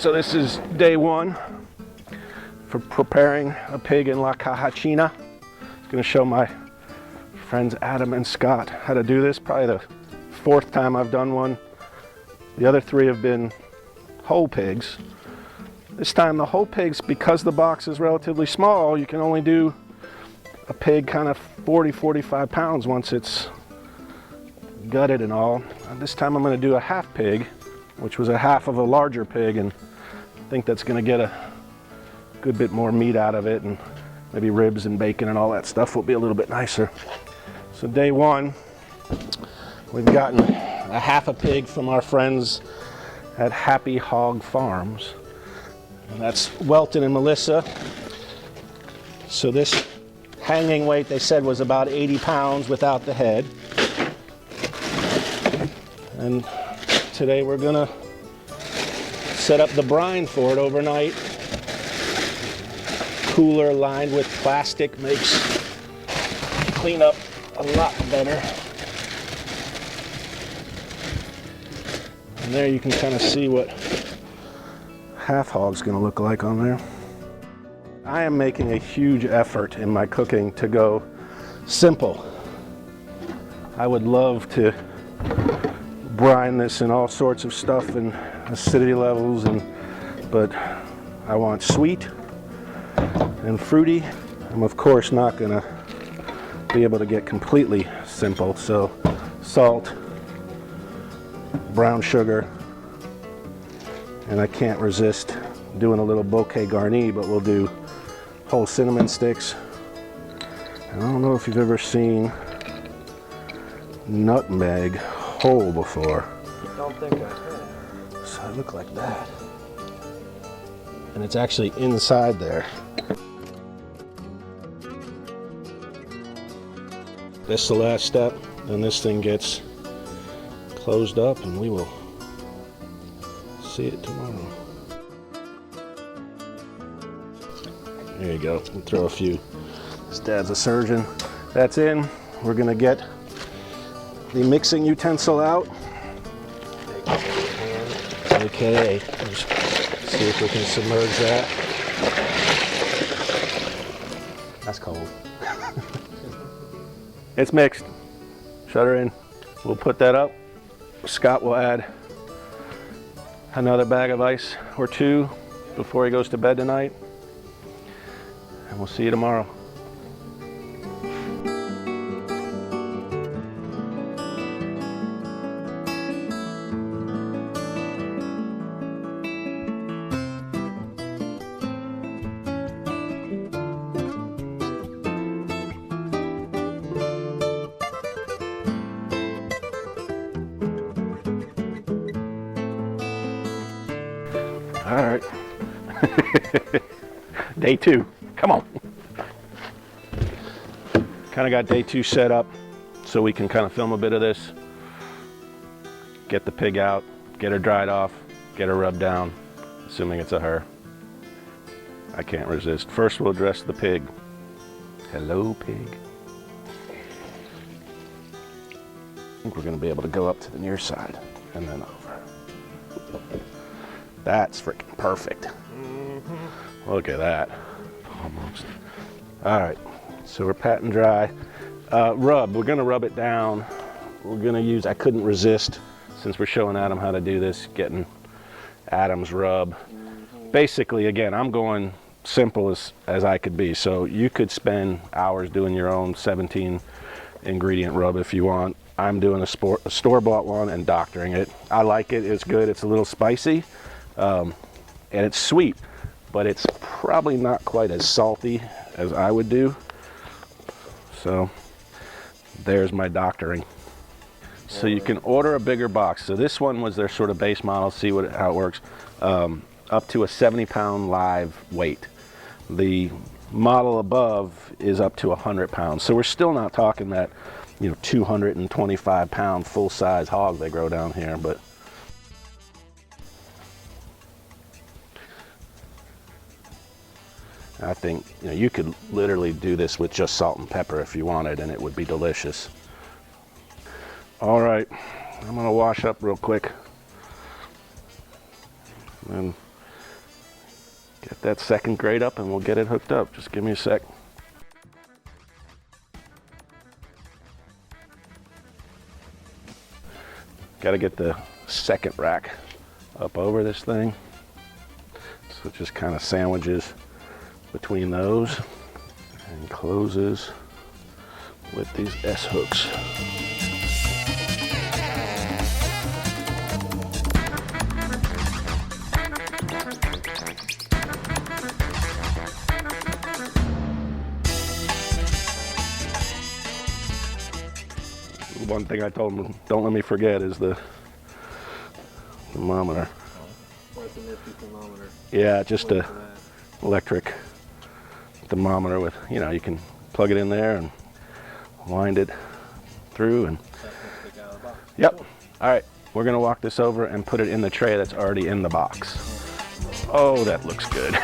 So this is day one for preparing a pig in La Cajachina. I'm going to show my friends Adam and Scott how to do this. Probably the fourth time I've done one. The other three have been whole pigs. This time the whole pigs, because the box is relatively small, you can only do a pig kind of 40-45 pounds once it's gutted and all. And this time I'm going to do a half pig, which was a half of a larger pig, and I think that's going to get a good bit more meat out of it, and maybe ribs and bacon and all that stuff will be a little bit nicer. So day one, we've gotten a half a pig from our friends at Happy Hog Farms, and that's Welton and Melissa. So this hanging weight they said was about 80 pounds without the head. And today we're gonna set up the brine for it overnight. Cooler lined with plastic makes cleanup a lot better. And there you can kind of see what half hog's gonna look like on there. I am making a huge effort in my cooking to go simple. I would love to brine this in all sorts of stuff and acidity levels, but I want sweet and fruity. I'm of course not gonna be able to get completely simple, so salt, brown sugar, and I can't resist doing a little bouquet garni, but we'll do whole cinnamon sticks. And I don't know if you've ever seen nutmeg whole before. I don't think I have. So it look like that. And it's actually inside there. This is the last step, then this thing gets closed up and we will see it tomorrow. There you go. We'll throw a few. His dad's a surgeon. That's in. We're gonna get the mixing utensil out. Okay, let's see if we can submerge that. That's cold. It's mixed. Shut her in. We'll put that up. Scott will add another bag of ice or two before he goes to bed tonight. And we'll see you tomorrow. All right. Day two. Come on. Kind of got day two set up so we can kind of film a bit of this. Get the pig out, get her dried off, get her rubbed down, assuming it's a her. I can't resist. First we'll address the pig. Hello, pig. I think we're going to be able to go up to the near side and then over. That's freaking perfect. Look at that. Almost. All right, so we're patting dry. Rub, we're gonna rub it down. We're gonna use, I couldn't resist, since we're showing Adam how to do this, getting Adam's rub. Basically, again, I'm going simple as I could be. So you could spend hours doing your own 17 ingredient rub if you want. I'm doing a store-bought one and doctoring it. I like it, it's good, it's a little spicy. And it's sweet, but it's probably not quite as salty as I would do. So there's my doctoring. So you can order a bigger box. So this one was their sort of base model, see how it works, up to a 70-pound live weight. The model above is up to 100 pounds. So we're still not talking that, 225-pound full-size hog they grow down here, but I think you could literally do this with just salt and pepper if you wanted, and it would be delicious. All right, I'm gonna wash up real quick and Get that second grate up and we'll get it hooked up. Just give me a sec. Got to get the second rack up over this thing. So it just kind of sandwiches between those and closes with these S hooks. One thing I told them, don't let me forget, is the thermometer. What's a nifty thermometer? Yeah, just What a is that? electric thermometer with, you know, you can plug it in there and wind it through and That can stick out of the box. yep. All right, we're gonna walk this over and put it in the tray that's already in the box. Oh, that looks good.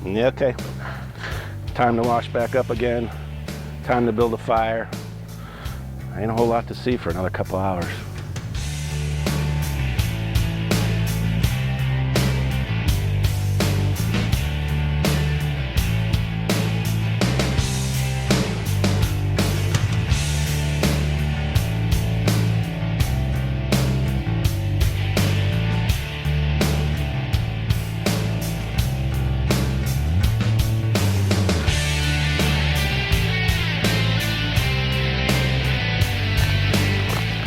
Yeah, okay. Time to wash back up again. Time to build a fire. Ain't a whole lot to see for another couple hours.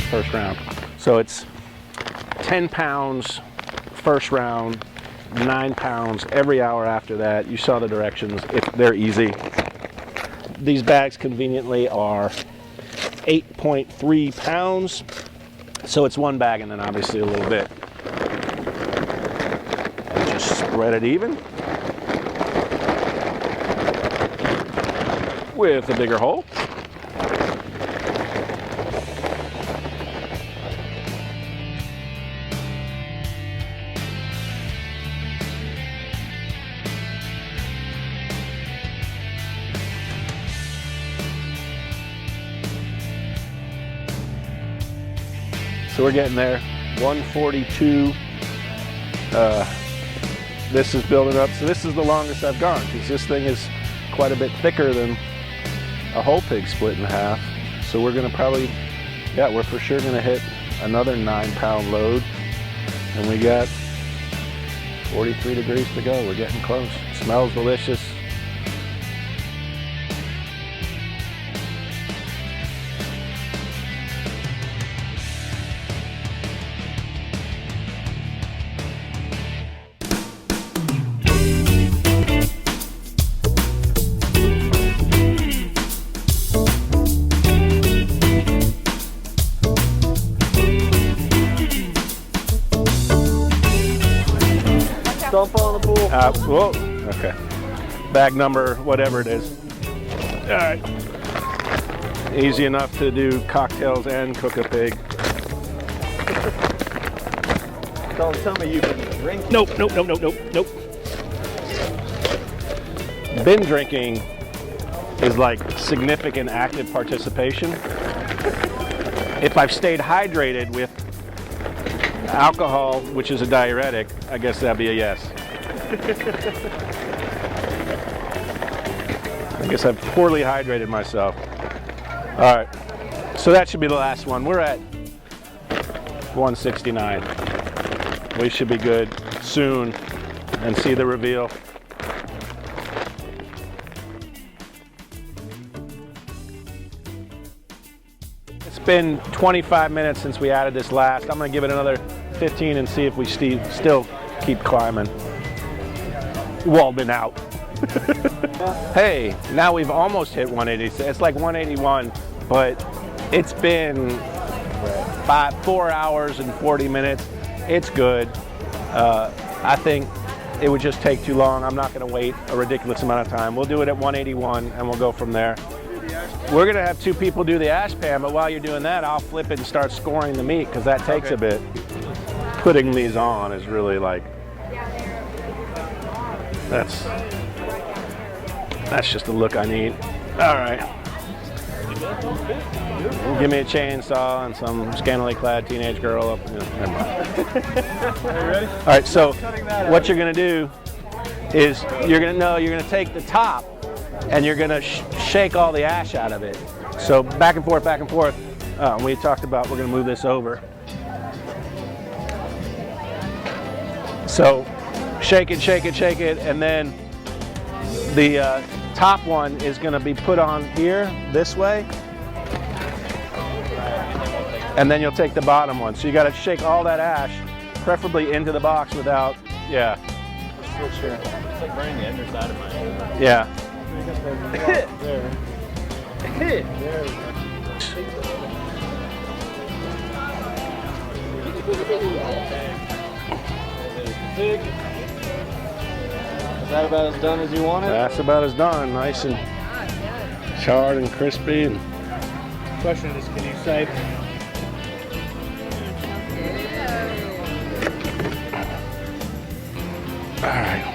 First round. So it's 10 pounds first round, 9 pounds every hour after that. You saw the directions. They're easy. These bags conveniently are 8.3 pounds. So it's one bag and then obviously a little bit. And just spread it even with a bigger hole. So we're getting there. 142. This is building up. So this is the longest I've gone because this thing is quite a bit thicker than a whole pig split in half. So we're gonna probably, yeah, we're for sure gonna hit another 9-pound load. And we got 43 degrees to go. We're getting close. Smells delicious. Don't fall in the pool. Whoa, okay. Bag number, whatever it is. All right. Easy enough to do cocktails and cook a pig. Don't tell me you've been drinking. Nope. Been drinking is like significant active participation. If I've stayed hydrated with alcohol, which is a diuretic, I guess that'd be a yes. I guess I've poorly hydrated myself. All right, so that should be the last one. We're at 169. We should be good soon and see the reveal. It's been 25 minutes since we added this last. I'm gonna give it another 15 and see if we still keep climbing. We've all been out. Hey, now we've almost hit 180. It's like 181, but it's been 4 hours and 40 minutes. It's good. I think it would just take too long. I'm not gonna wait a ridiculous amount of time. We'll do it at 181 and we'll go from there. We're gonna have 2 people do the ash pan, but while you're doing that, I'll flip it and start scoring the meat because that takes a bit. Putting these on is really like, that's just the look I need. All right. Give me a chainsaw and some scantily clad teenage girl up. Never mind. Are you ready? All right, so what you're gonna do is you're gonna take the top and you're gonna shake all the ash out of it. So back and forth, back and forth. We talked about we're gonna move this over. So shake it, shake it, shake it, and then the top one is gonna be put on here this way. And then you'll take the bottom one. So you gotta shake all that ash, preferably into the box without, yeah. Switch here. It's like burning the underside of my head. Yeah. There. There we go. Is that about as done as you want it? That's about as done. Nice and charred and crispy. And Question is, can you save? all right.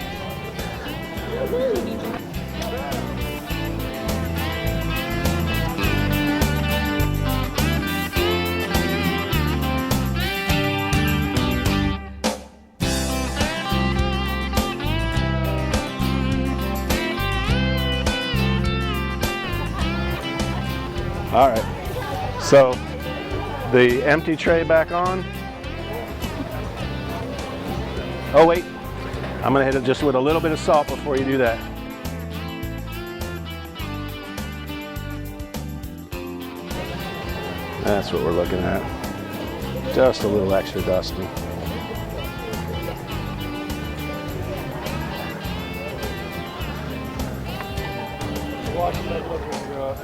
All right, so the empty tray back on. Oh wait, I'm gonna hit it just with a little bit of salt before you do that. That's what we're looking at. Just a little extra dusting.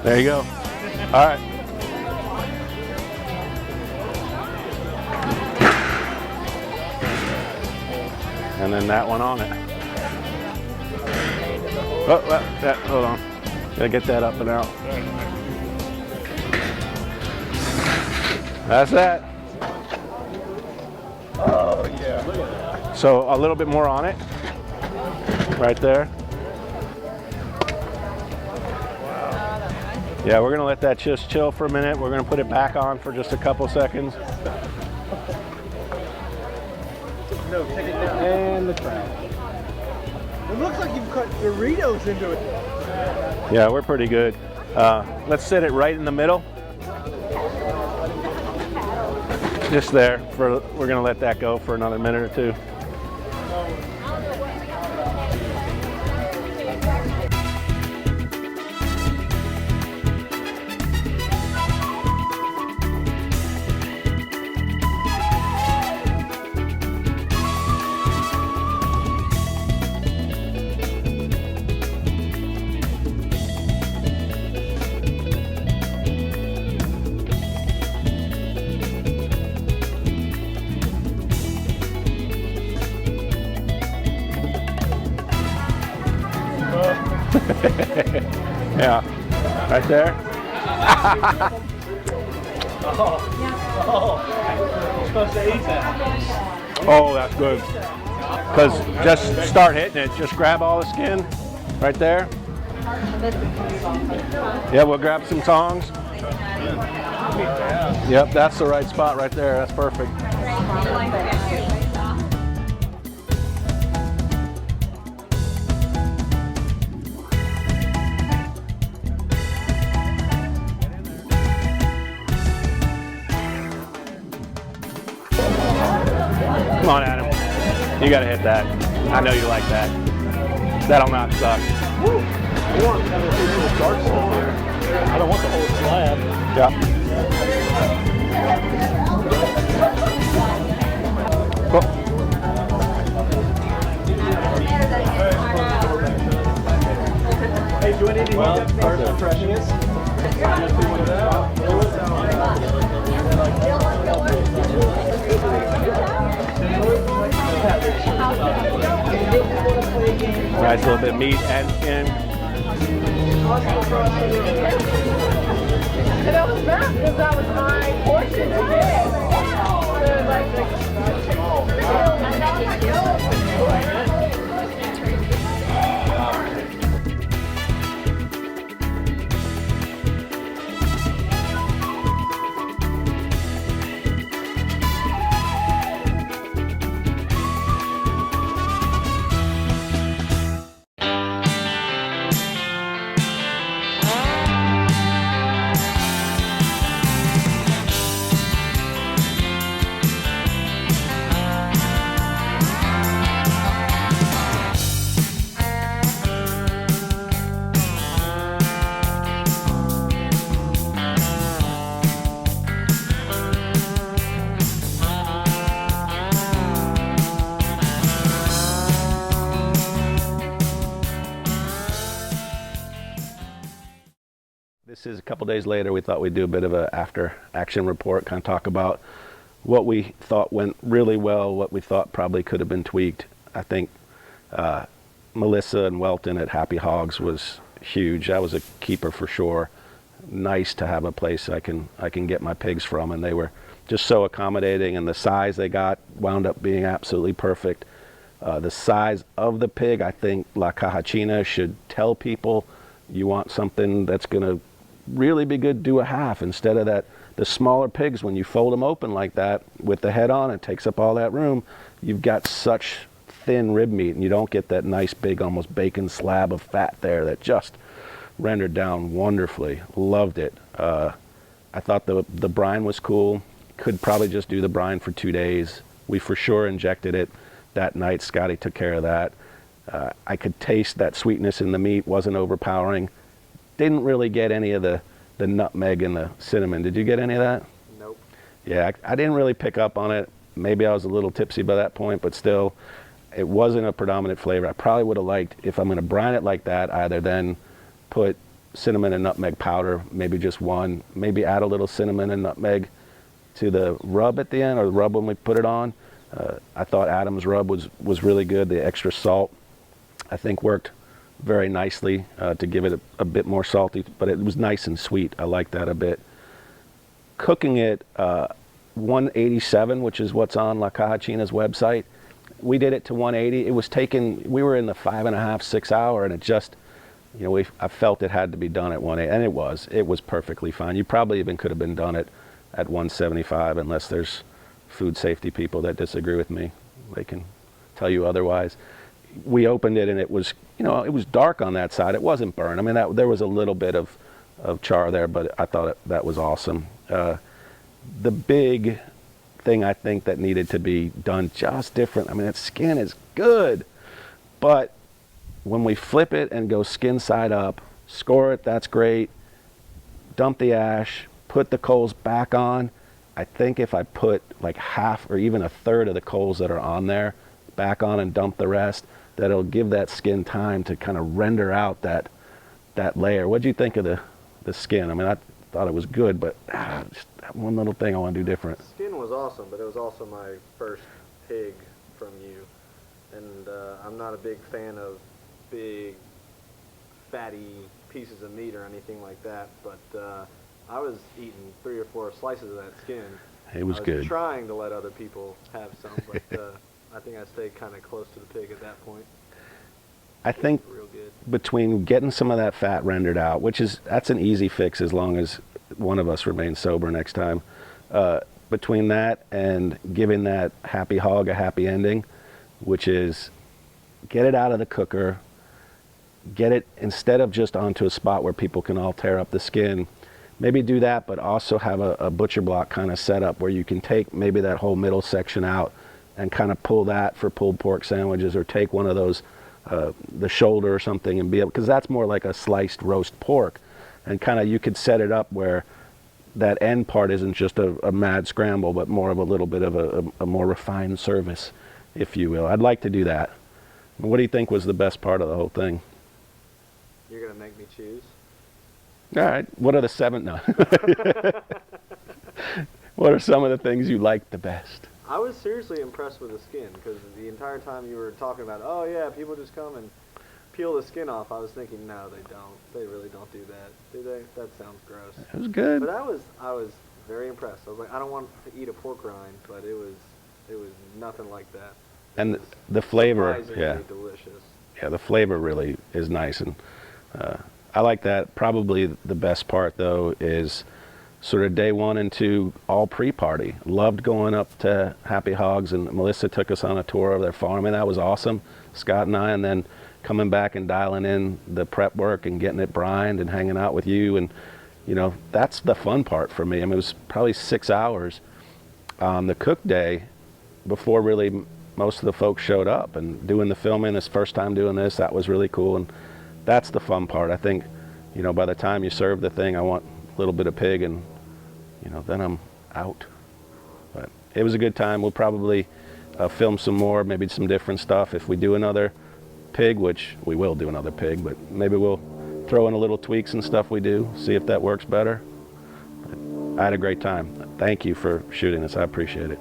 There you go. All right. And then that one on it. Oh, well, hold on. Gotta get that up and out. That's that. Oh, yeah. Look at that. So a little bit more on it. Right there. Yeah, we're gonna let that just chill for a minute. We're gonna put it back on for just a couple seconds. No, take it down. And the crab. It looks like you've cut Doritos into it. Yeah, we're pretty good. Let's sit it right in the middle. Just there. We're gonna let that go for another minute or two. Yeah, right there. You're supposed to eat that. Oh, that's good. Because just start hitting it. Just grab all the skin right there. Yeah, we'll grab some tongs. Yep, that's the right spot right there. That's perfect. Come on, Adam. You gotta hit that. I know you like that. That'll not suck. I want to have a little dark stuff here. I don't want the whole slab. Yeah. Cool. Hey, do I need to heat that first impression? Nice little bit of meat and skin. And I was mad because that was my portion to is a couple days later, we thought we'd do a bit of an after action report, kind of talk about what we thought went really well, what we thought probably could have been tweaked. I think Melissa and Welton at Happy Hogs was huge. That was a keeper for sure. Nice to have a place I can get my pigs from, and they were just so accommodating, and the size they got wound up being absolutely perfect. The size of the pig, I think La Cajachina should tell people, you want something that's going to really be good, do a half instead of that. The smaller pigs, when you fold them open like that with the head on, it takes up all that room. You've got such thin rib meat, and you don't get that nice big almost bacon slab of fat there that just rendered down wonderfully. Loved it. I thought the brine was cool. Could probably just do the brine for 2 days. We for sure injected it that night. Scotty took care of that. I could taste that sweetness in the meat, wasn't overpowering. Didn't really get any of the nutmeg and the cinnamon. Did you get any of that? Nope. Yeah, I didn't really pick up on it. Maybe I was a little tipsy by that point, but still, it wasn't a predominant flavor. I probably would have liked, if I'm going to brine it like that, either then put cinnamon and nutmeg powder, maybe just one, maybe add a little cinnamon and nutmeg to the rub at the end, or the rub when we put it on. I thought Adam's rub was really good. The extra salt, I think, worked very nicely to give it a bit more salty, but it was nice and sweet. I like that a bit. Cooking it 187, which is what's on La Cajachina's website. We did it to 180. It was taken, we were in the 5.5, 6 hour, and it just, you know, I felt it had to be done at 180, and it was perfectly fine. You probably even could have been done at 175, unless there's food safety people that disagree with me. They can tell you otherwise. We opened it, and it was, you know, it was dark on that side. It wasn't burned. I mean, there was a little bit of char there, but I thought that was awesome. The big thing I think that needed to be done just different, I mean, its skin is good, but when we flip it and go skin side up, score it, that's great. Dump the ash, put the coals back on. I think if I put like half or even a third of the coals that are on there back on and dump the rest, that'll give that skin time to kind of render out that layer. What'd you think of the skin? I mean, I thought it was good, but just that one little thing I want to do different. Skin was awesome, but it was also my first pig from you, and I'm not a big fan of big fatty pieces of meat or anything like that, but I was eating 3 or 4 slices of that skin. It was good. I was trying to let other people have some, but I think I stayed kind of close to the pig at that point. I think Real good. between getting some of that fat rendered out, that's an easy fix as long as one of us remains sober next time. Between that and giving that Happy Hog a happy ending, which is get it out of the cooker, get it instead of just onto a spot where people can all tear up the skin. Maybe do that, but also have a butcher block kind of set up where you can take maybe that whole middle section out and kind of pull that for pulled pork sandwiches, or take one of those, the shoulder or something, and be able, because that's more like a sliced roast pork, and kind of you could set it up where that end part isn't just a mad scramble, but more of a little bit of a more refined service, if you will. I'd like to do that. What do you think was the best part of the whole thing? You're going to make me choose? All right. What are the 7? No. What are some of the things you liked the best? I was seriously impressed with the skin, because the entire time you were talking about, oh yeah, people just come and peel the skin off, I was thinking, no, they don't. They really don't do that, do they? That sounds gross. It was good. But I was very impressed. I was like, I don't want to eat a pork rind, but it was nothing like that. And the flavor, Surprisingly yeah. delicious. Yeah, the flavor really is nice, and I like that. Probably the best part, though, is sort of day 1 and 2, all pre-party. Loved going up to Happy Hogs, and Melissa took us on a tour of their farm, and that was awesome. Scott and I, and then coming back and dialing in the prep work and getting it brined and hanging out with you, and you know, that's the fun part for me. I mean, it was probably 6 hours on the cook day before really most of the folks showed up, and doing the filming, this first time doing this, that was really cool, and that's the fun part. I think, you know, by the time you serve the thing, I want a little bit of pig, and you know, then I'm out. But it was a good time. We'll probably film some more, maybe some different stuff if we do another pig, which we will do another pig, but maybe we'll throw in a little tweaks and stuff we do, see if that works better. I had a great time. Thank you for shooting this. I appreciate it.